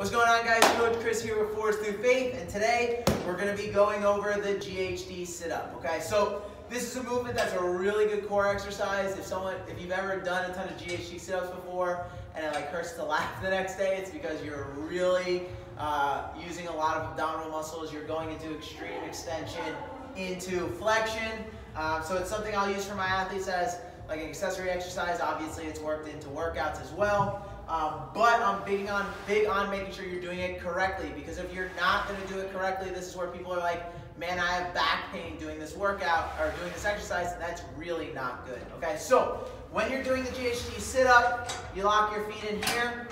What's going on, guys? Coach Chris here with Force Through Faith, and today we're going to be going over the GHD sit-up. Okay, so this is a movement that's a really good core exercise. If you've ever done a ton of GHD sit-ups before and it hurts to laugh the next day, it's because you're really using a lot of abdominal muscles. You're going into extreme extension, into flexion. So it's something I'll use for my athletes as an accessory exercise. Obviously, it's worked into workouts as well. But I'm big on making sure you're doing it correctly, because if you're not going to do it correctly, this is where people are like, man, I have back pain doing this workout or doing this exercise, and that's really not good. Okay, so when you're doing the GHD sit-up, you lock your feet in here.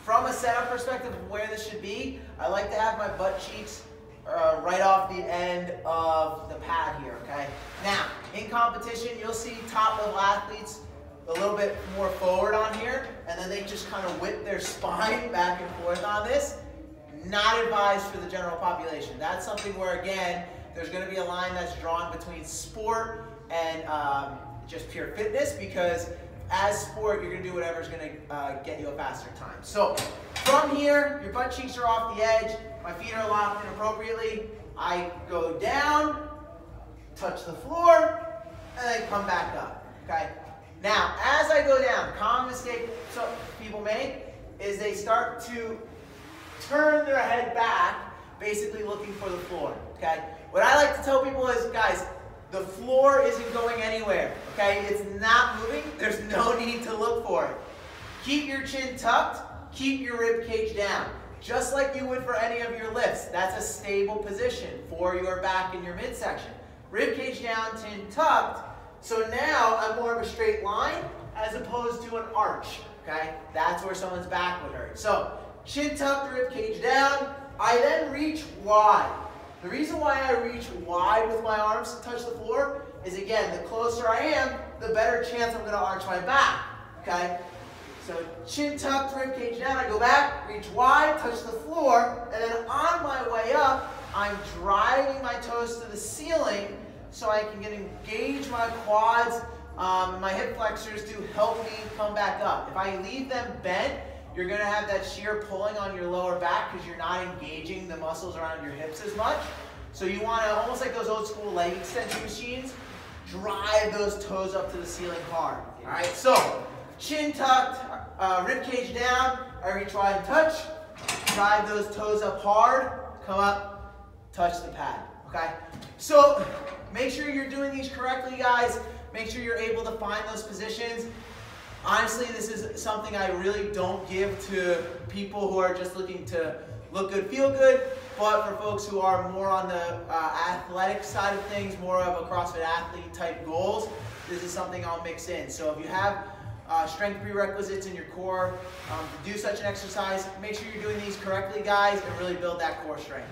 From a setup perspective of where this should be, I like to have my butt cheeks right off the end of the pad here, okay? Now, in competition, you'll see top-level athletes a little bit more forward on here, and then they just kind of whip their spine back and forth on this. Not advised for the general population. That's something where, again, there's going to be a line that's drawn between sport and just pure fitness, because as sport, you're going to do whatever's going to get you a faster time. So from here, your butt cheeks are off the edge, my feet are locked in appropriately. I go down, touch the floor, and then come back up, okay? Now, as I go down, common mistake some people make is they start to turn their head back, basically looking for the floor, okay? What I like to tell people is, guys, the floor isn't going anywhere, okay? It's not moving. There's no need to look for it. Keep your chin tucked. Keep your rib cage down, just like you would for any of your lifts. That's a stable position for your back and your midsection. Rib cage down, chin tucked. So now I'm more of a straight line as opposed to an arch, okay? That's where someone's back would hurt. So chin tucked, rib cage down. I then reach wide. The reason why I reach wide with my arms to touch the floor is, again, the closer I am, the better chance I'm going to arch my back, okay? So chin tucked, rib cage down. I go back, reach wide, touch the floor, and then on my way up, I'm driving my toes to the ceiling so I can engage my quads, my hip flexors to help me come back up. If I leave them bent, you're going to have that shear pulling on your lower back because you're not engaging the muscles around your hips as much. So you want to, almost like those old school leg extension machines, drive those toes up to the ceiling hard. All right, so chin tucked, rib cage down, I reach wide and touch, drive those toes up hard, come up, touch the pad, okay? So make sure you're doing these correctly, guys. Make sure you're able to find those positions. Honestly, this is something I really don't give to people who are just looking to look good, feel good, but for folks who are more on the athletic side of things, more of a CrossFit athlete type goals, this is something I'll mix in. So if you have strength prerequisites in your core to do such an exercise, make sure you're doing these correctly, guys, and really build that core strength.